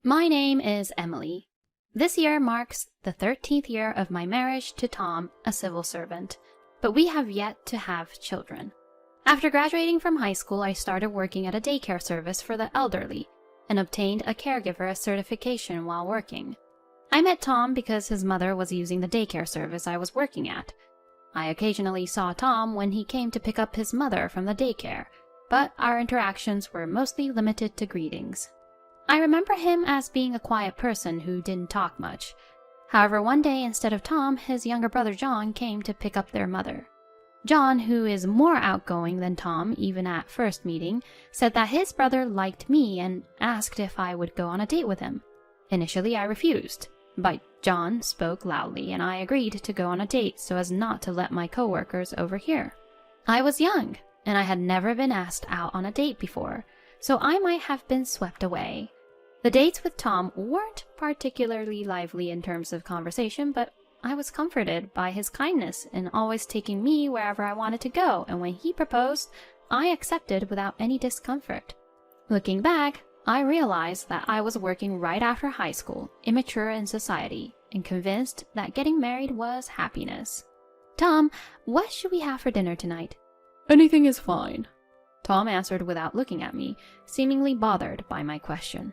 My name is Emily. This year marks the 13th year of my marriage to Tom, a civil servant, but we have yet to have children. After graduating from high school, I started working at a daycare service for the elderly and obtained a caregiver certification while working. I met Tom because his mother was using the daycare service I was working at. I occasionally saw Tom when he came to pick up his mother from the daycare, but our interactions were mostly limited to greetings. I remember him as being a quiet person who didn't talk much. However, one day instead of Tom, his younger brother John came to pick up their mother. John, who is more outgoing than Tom even at first meeting, said that his brother liked me and asked if I would go on a date with him. Initially, I refused, but John spoke loudly and I agreed to go on a date so as not to let my coworkers overhear. I was young, and I had never been asked out on a date before, so I might have been swept away. The dates with Tom weren't particularly lively in terms of conversation, but I was comforted by his kindness in always taking me wherever I wanted to go, and when he proposed, I accepted without any discomfort. Looking back, I realized that I was working right after high school, immature in society, and convinced that getting married was happiness. Tom, what should we have for dinner tonight? Anything is fine, Tom answered without looking at me, seemingly bothered by my question.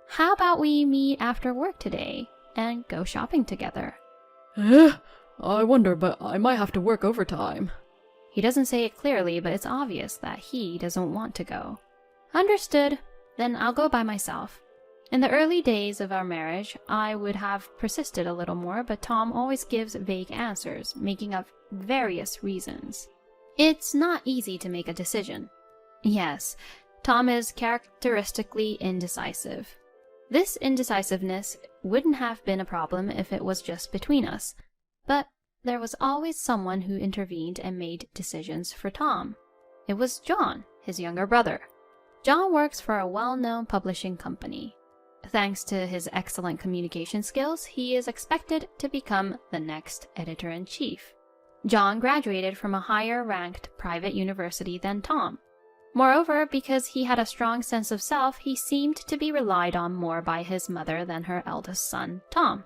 How about we meet after work today and go shopping together? I wonder, but I might have to work overtime. He doesn't say it clearly, but it's obvious that he doesn't want to go. Understood. Then I'll go by myself. In the early days of our marriage, I would have persisted a little more, but Tom always gives vague answers, making up various reasons. It's not easy to make a decision. Yes, Tom is characteristically indecisive. This indecisiveness wouldn't have been a problem if it was just between us, but there was always someone who intervened and made decisions for Tom. It was John, his younger brother. John works for a well-known publishing company. Thanks to his excellent communication skills, he is expected to become the next editor-in-chief. John graduated from a higher-ranked private university than Tom. Moreover, because he had a strong sense of self, he seemed to be relied on more by his mother than her eldest son, Tom.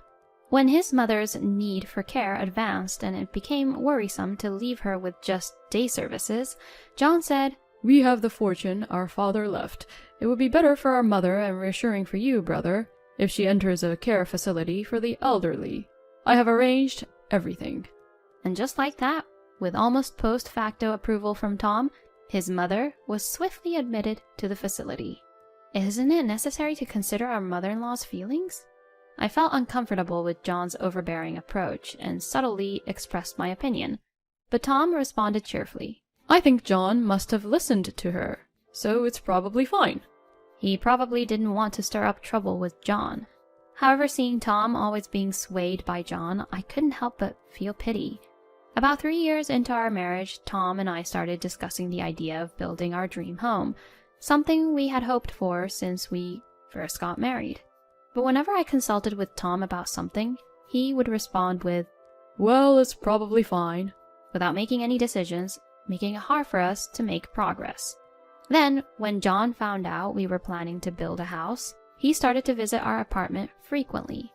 When his mother's need for care advanced and it became worrisome to leave her with just day services, John said, "We have the fortune our father left. It would be better for our mother and reassuring for you, brother, if she enters a care facility for the elderly. I have arranged everything." And just like that, with almost post facto approval from Tom, his mother was swiftly admitted to the facility. Isn't it necessary to consider our mother-in-law's feelings? I felt uncomfortable with John's overbearing approach and subtly expressed my opinion, but Tom responded cheerfully. "I think John must have listened to her, so it's probably fine." He probably didn't want to stir up trouble with John. However, seeing Tom always being swayed by John, I couldn't help but feel pity. About 3 years into our marriage, Tom and I started discussing the idea of building our dream home, something we had hoped for since we first got married. But whenever I consulted with Tom about something, he would respond with, "Well, it's probably fine," without making any decisions, making it hard for us to make progress. Then, when John found out we were planning to build a house, he started to visit our apartment frequently.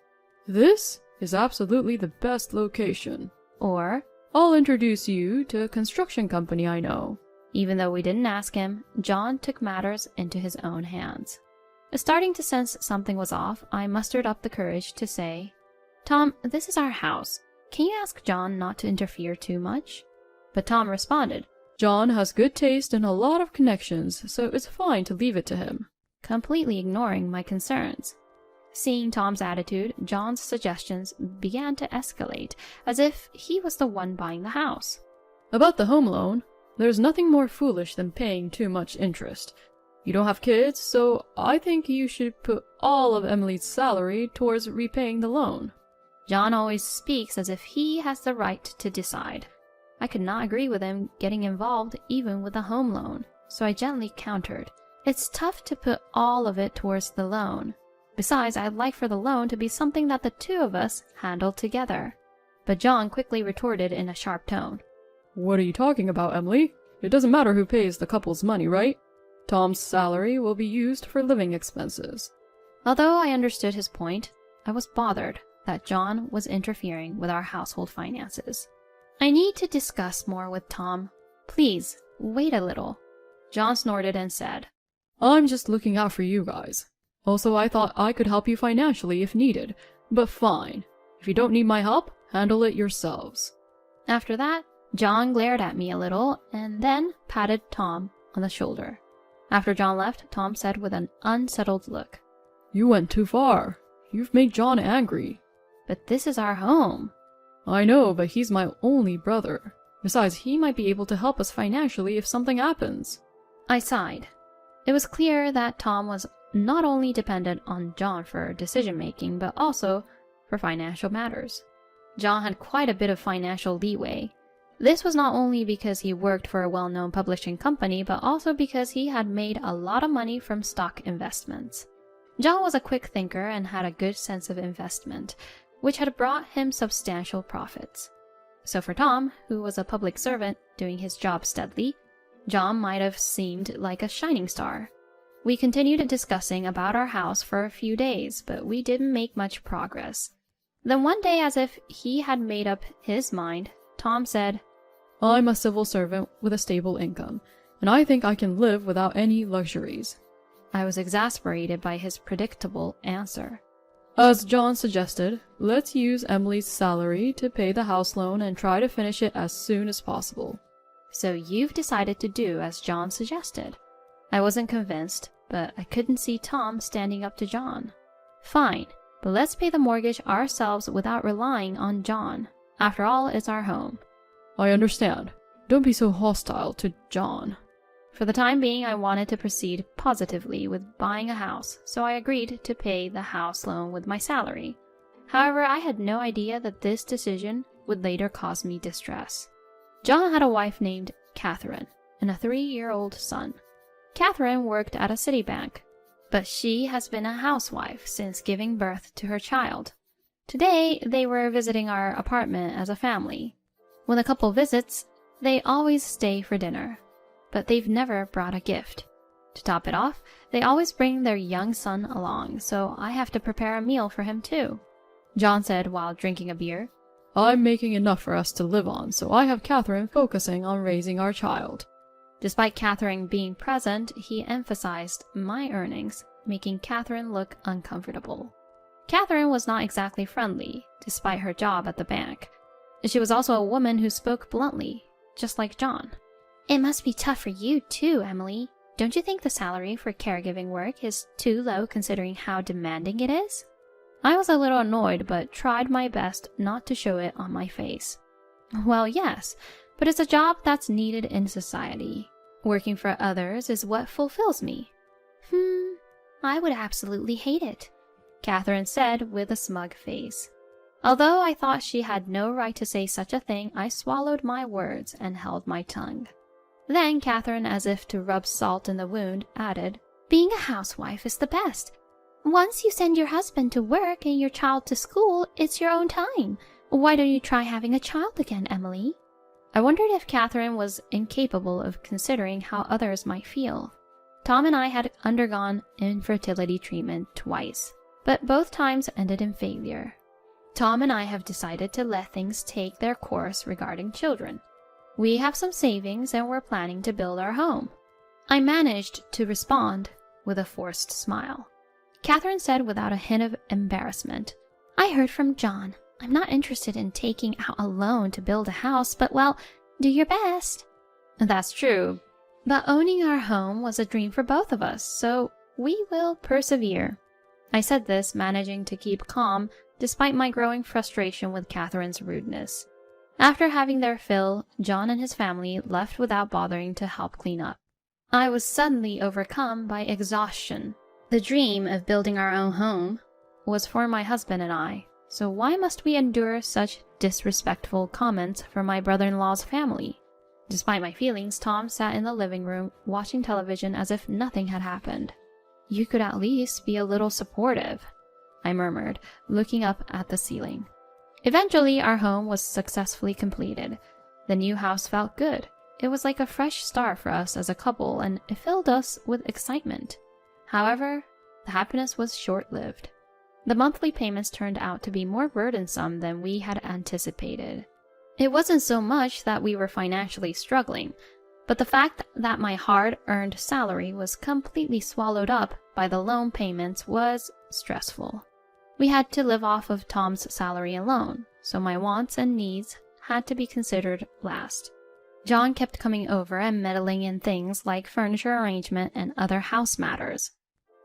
"This is absolutely the best location." Or, "I'll introduce you to a construction company I know." Even though we didn't ask him, John took matters into his own hands. Starting to sense something was off, I mustered up the courage to say, "Tom, this is our house. Can you ask John not to interfere too much?" But Tom responded, "John has good taste and a lot of connections, so it's fine to leave it to him," completely ignoring my concerns. Seeing Tom's attitude, John's suggestions began to escalate, as if he was the one buying the house. "About the home loan, there's nothing more foolish than paying too much interest. You don't have kids, so I think you should put all of Emily's salary towards repaying the loan." John always speaks as if he has the right to decide. I could not agree with him getting involved even with a home loan, so I gently countered. It's tough to put all of it towards the loan. Besides, I'd like for the loan to be something that the two of us handle together. But John quickly retorted in a sharp tone. "What are you talking about, Emily? It doesn't matter who pays the couple's money, right? Tom's salary will be used for living expenses." Although I understood his point, I was bothered that John was interfering with our household finances. I need to discuss more with Tom. Please, wait a little. John snorted and said, I'm just looking out for you guys. Also, I thought I could help you financially if needed, but fine. If you don't need my help, handle it yourselves. After that, John glared at me a little and then patted Tom on the shoulder. After John left, Tom said with an unsettled look, You went too far. You've made John angry. But this is our home. I know, but he's my only brother. Besides, he might be able to help us financially if something happens. I sighed. It was clear that Tom was not only dependent on John for decision-making, but also for financial matters. John had quite a bit of financial leeway. This was not only because he worked for a well-known publishing company, but also because he had made a lot of money from stock investments. John was a quick thinker and had a good sense of investment, which had brought him substantial profits. So for Tom, who was a public servant doing his job steadily, John might have seemed like a shining star. We continued discussing about our house for a few days, but we didn't make much progress. Then one day, as if he had made up his mind, Tom said, I'm a civil servant with a stable income, and I think I can live without any luxuries. I was exasperated by his predictable answer. As John suggested, let's use Emily's salary to pay the house loan and try to finish it as soon as possible. So you've decided to do as John suggested. I wasn't convinced, but I couldn't see Tom standing up to John. Fine, but let's pay the mortgage ourselves without relying on John. After all, it's our home. I understand. Don't be so hostile to John. For the time being, I wanted to proceed positively with buying a house, so I agreed to pay the house loan with my salary. However, I had no idea that this decision would later cause me distress. John had a wife named Catherine and a 3-year-old son. Catherine worked at a city bank, but she has been a housewife since giving birth to her child. Today, they were visiting our apartment as a family. When the couple visits, they always stay for dinner, but they've never brought a gift. To top it off, they always bring their young son along, so I have to prepare a meal for him too. John said while drinking a beer, I'm making enough for us to live on, so I have Catherine focusing on raising our child. Despite Catherine being present, he emphasized my earnings, making Catherine look uncomfortable. Catherine was not exactly friendly, despite her job at the bank. She was also a woman who spoke bluntly, just like John. It must be tough for you too, Emily. Don't you think the salary for caregiving work is too low considering how demanding it is? I was a little annoyed, but tried my best not to show it on my face. Well, yes, but it's a job that's needed in society. Working for others is what fulfills me. I would absolutely hate it, Catherine said with a smug face. Although I thought she had no right to say such a thing, I swallowed my words and held my tongue. Then Catherine, as if to rub salt in the wound, added, Being a housewife is the best. Once you send your husband to work and your child to school, it's your own time. Why don't you try having a child again, Emily? I wondered if Catherine was incapable of considering how others might feel. Tom and I had undergone infertility treatment twice, but both times ended in failure. Tom and I have decided to let things take their course regarding children. We have some savings and we're planning to build our home. I managed to respond with a forced smile. Catherine said without a hint of embarrassment, I heard from John. I'm not interested in taking out a loan to build a house, but well, do your best. That's true, but owning our home was a dream for both of us, so we will persevere. I said this, managing to keep calm despite my growing frustration with Catherine's rudeness. After having their fill, John and his family left without bothering to help clean up. I was suddenly overcome by exhaustion. The dream of building our own home was for my husband and I, so why must we endure such disrespectful comments from my brother-in-law's family? Despite my feelings, Tom sat in the living room watching television as if nothing had happened. You could at least be a little supportive, I murmured, looking up at the ceiling. Eventually, our home was successfully completed. The new house felt good. It was like a fresh start for us as a couple, and it filled us with excitement. However, the happiness was short-lived. The monthly payments turned out to be more burdensome than we had anticipated. It wasn't so much that we were financially struggling, but the fact that my hard-earned salary was completely swallowed up by the loan payments was stressful. We had to live off of Tom's salary alone, so my wants and needs had to be considered last. John kept coming over and meddling in things like furniture arrangement and other house matters.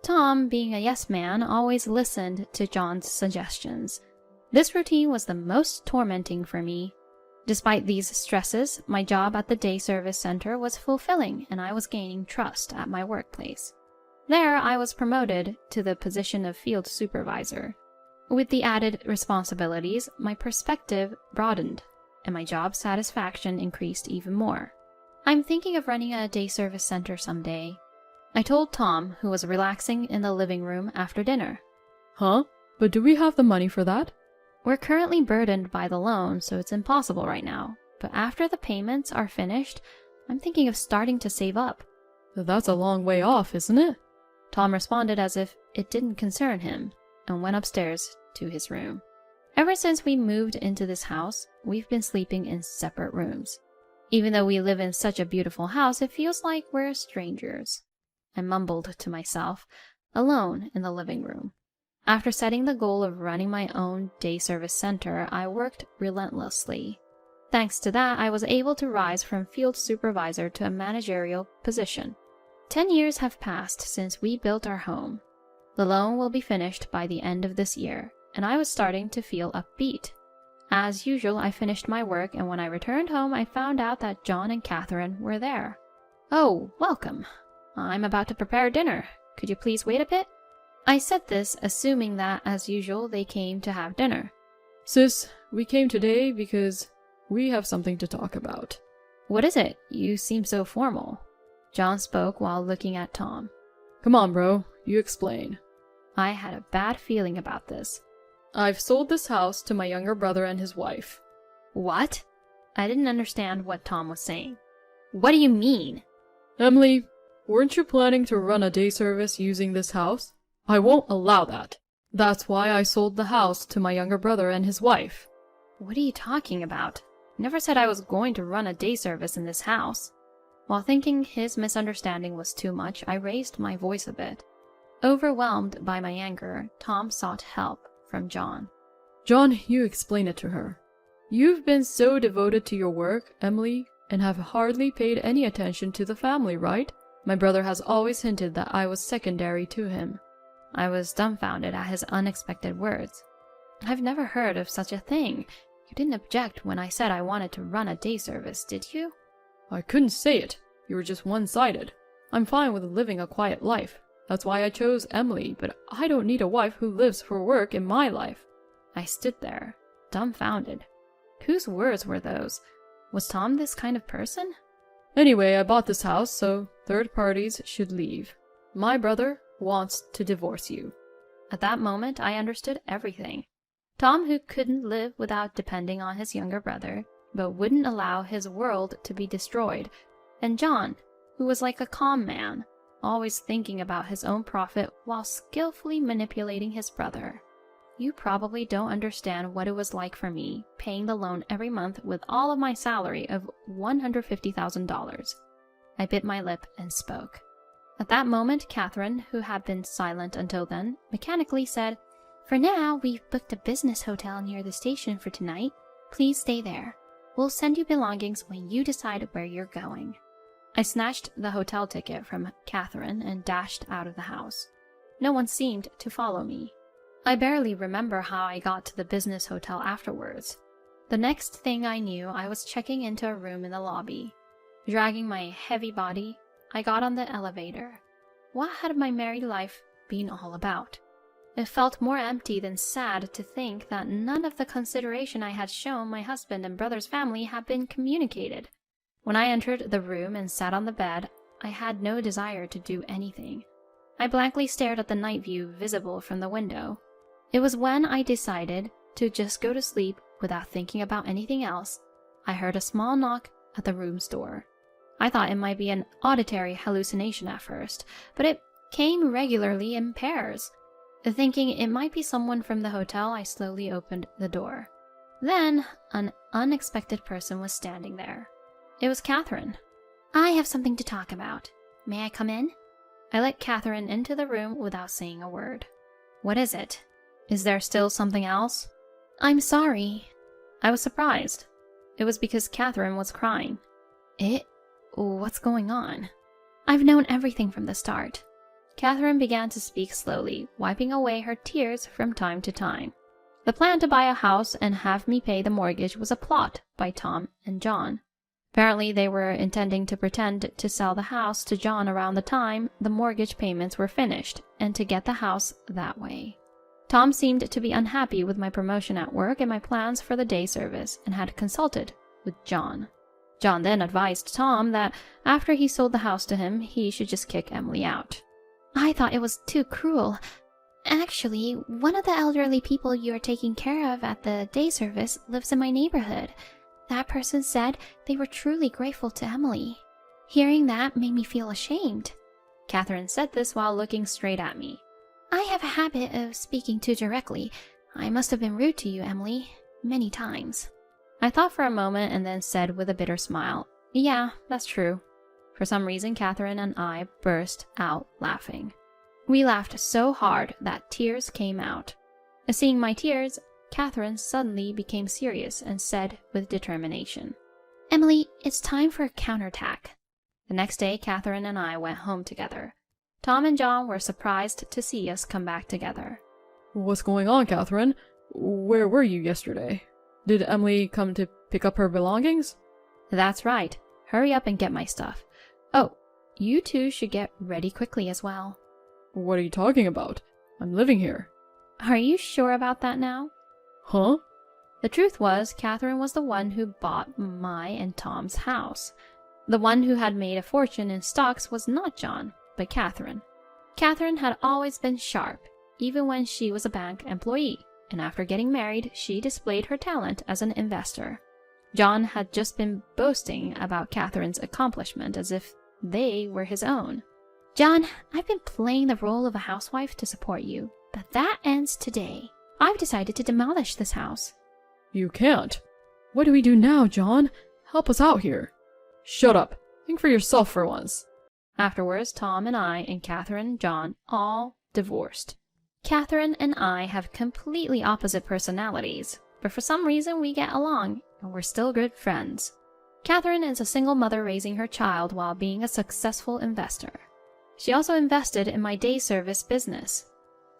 Tom, being a yes man, always listened to John's suggestions. This routine was the most tormenting for me. Despite these stresses, my job at the day service center was fulfilling and I was gaining trust at my workplace. There, I was promoted to the position of field supervisor. With the added responsibilities, my perspective broadened and my job satisfaction increased even more. I'm thinking of running a day service center someday, I told Tom, who was relaxing in the living room after dinner. Huh? But do we have the money for that? We're currently burdened by the loan, so it's impossible right now. But after the payments are finished, I'm thinking of starting to save up. That's a long way off, isn't it? Tom responded as if it didn't concern him, and went upstairs to his room. Ever since we moved into this house, we've been sleeping in separate rooms. Even though we live in such a beautiful house, it feels like we're strangers. I mumbled to myself, alone in the living room. After setting the goal of running my own day service center, I worked relentlessly. Thanks to that, I was able to rise from field supervisor to a managerial position. 10 years have passed since we built our home. The loan will be finished by the end of this year, and I was starting to feel upbeat. As usual, I finished my work, and when I returned home, I found out that John and Catherine were there. "Oh, welcome. I'm about to prepare dinner. Could you please wait a bit?" I said this, assuming that, as usual, they came to have dinner. Sis, we came today because we have something to talk about. "What is it? You seem so formal." John spoke while looking at Tom. Come on, bro. You explain. I had a bad feeling about this. I've sold this house to my younger brother and his wife. What? I didn't understand what Tom was saying. What do you mean? Emily, weren't you planning to run a day service using this house? I won't allow that. That's why I sold the house to my younger brother and his wife. What are you talking about? I never said I was going to run a day service in this house. While thinking his misunderstanding was too much, I raised my voice a bit. Overwhelmed by my anger, Tom sought help from John. John, you explain it to her. You've been so devoted to your work, Emily, and have hardly paid any attention to the family, right? My brother has always hinted that I was secondary to him. I was dumbfounded at his unexpected words. I've never heard of such a thing. You didn't object when I said I wanted to run a day service, did you? I couldn't say it. You were just one-sided. I'm fine with living a quiet life. That's why I chose Emily, but I don't need a wife who lives for work in my life. I stood there, dumbfounded. Whose words were those? Was Tom this kind of person? Anyway, I bought this house, so third parties should leave. My brother wants to divorce you. At that moment, I understood everything. Tom, who couldn't live without depending on his younger brother, but wouldn't allow his world to be destroyed, and John, who was like a calm man, always thinking about his own profit while skillfully manipulating his brother. You probably don't understand what it was like for me, paying the loan every month with all of my salary of $150,000. I bit my lip and spoke. At that moment, Catherine, who had been silent until then, mechanically said, "For now, we've booked a business hotel near the station for tonight. Please stay there. We'll send you belongings when you decide where you're going." I snatched the hotel ticket from Catherine and dashed out of the house. No one seemed to follow me. I barely remember how I got to the business hotel afterwards. The next thing I knew, I was checking into a room in the lobby. Dragging my heavy body, I got on the elevator. What had my married life been all about? It felt more empty than sad to think that none of the consideration I had shown my husband and brother's family had been communicated. When I entered the room and sat on the bed, I had no desire to do anything. I blankly stared at the night view visible from the window. It was when I decided to just go to sleep without thinking about anything else. I heard a small knock at the room's door. I thought it might be an auditory hallucination at first, but it came regularly in pairs. Thinking it might be someone from the hotel, I slowly opened the door. Then, an unexpected person was standing there. It was Catherine. "I have something to talk about. May I come in?" I let Catherine into the room without saying a word. "What is it? Is there still something else?" "I'm sorry." I was surprised. It was because Catherine was crying. What's going on?" "I've known everything from the start." Catherine began to speak slowly, wiping away her tears from time to time. The plan to buy a house and have me pay the mortgage was a plot by Tom and John. Apparently, they were intending to pretend to sell the house to John around the time the mortgage payments were finished, and to get the house that way. Tom seemed to be unhappy with my promotion at work and my plans for the day service, and had consulted with John. John then advised Tom that after he sold the house to him, he should just kick Emily out. "I thought it was too cruel. Actually, one of the elderly people you are taking care of at the day service lives in my neighborhood. That person said they were truly grateful to Emily. Hearing that made me feel ashamed." Catherine said this while looking straight at me. "I have a habit of speaking too directly. I must have been rude to you, Emily, many times." I thought for a moment and then said with a bitter smile, "Yeah, that's true." For some reason, Catherine and I burst out laughing. We laughed so hard that tears came out. Seeing my tears, Catherine suddenly became serious and said with determination, "Emily, it's time for a counterattack." The next day, Catherine and I went home together. Tom and John were surprised to see us come back together. "What's going on, Catherine? Where were you yesterday? Did Emily come to pick up her belongings?" "That's right. Hurry up and get my stuff. Oh, you two should get ready quickly as well." "What are you talking about? I'm living here." "Are you sure about that now?" "Huh?" The truth was, Catherine was the one who bought my and Tom's house. The one who had made a fortune in stocks was not John, but Catherine. Catherine had always been sharp, even when she was a bank employee, and after getting married, she displayed her talent as an investor. John had just been boasting about Catherine's accomplishment as if they were his own. "John, I've been playing the role of a housewife to support you, but that ends today. I've decided to demolish this house." "You can't. What do we do now, John? Help us out here." "Shut up. Think for yourself for once." Afterwards, Tom and I and Catherine and John all divorced. Catherine and I have completely opposite personalities, but for some reason we get along, and we're still good friends. Catherine is a single mother raising her child while being a successful investor. She also invested in my day service business.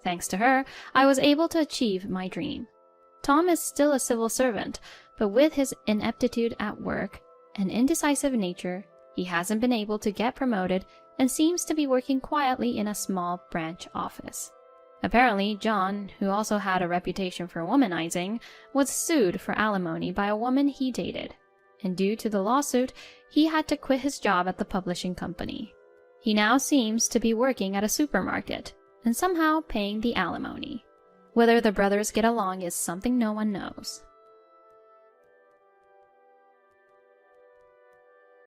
Thanks to her, I was able to achieve my dream. Tom is still a civil servant, but with his ineptitude at work and indecisive nature, he hasn't been able to get promoted and seems to be working quietly in a small branch office. Apparently, John, who also had a reputation for womanizing, was sued for alimony by a woman he dated, and due to the lawsuit, he had to quit his job at the publishing company. He now seems to be working at a supermarket and somehow paying the alimony. Whether the brothers get along is something no one knows.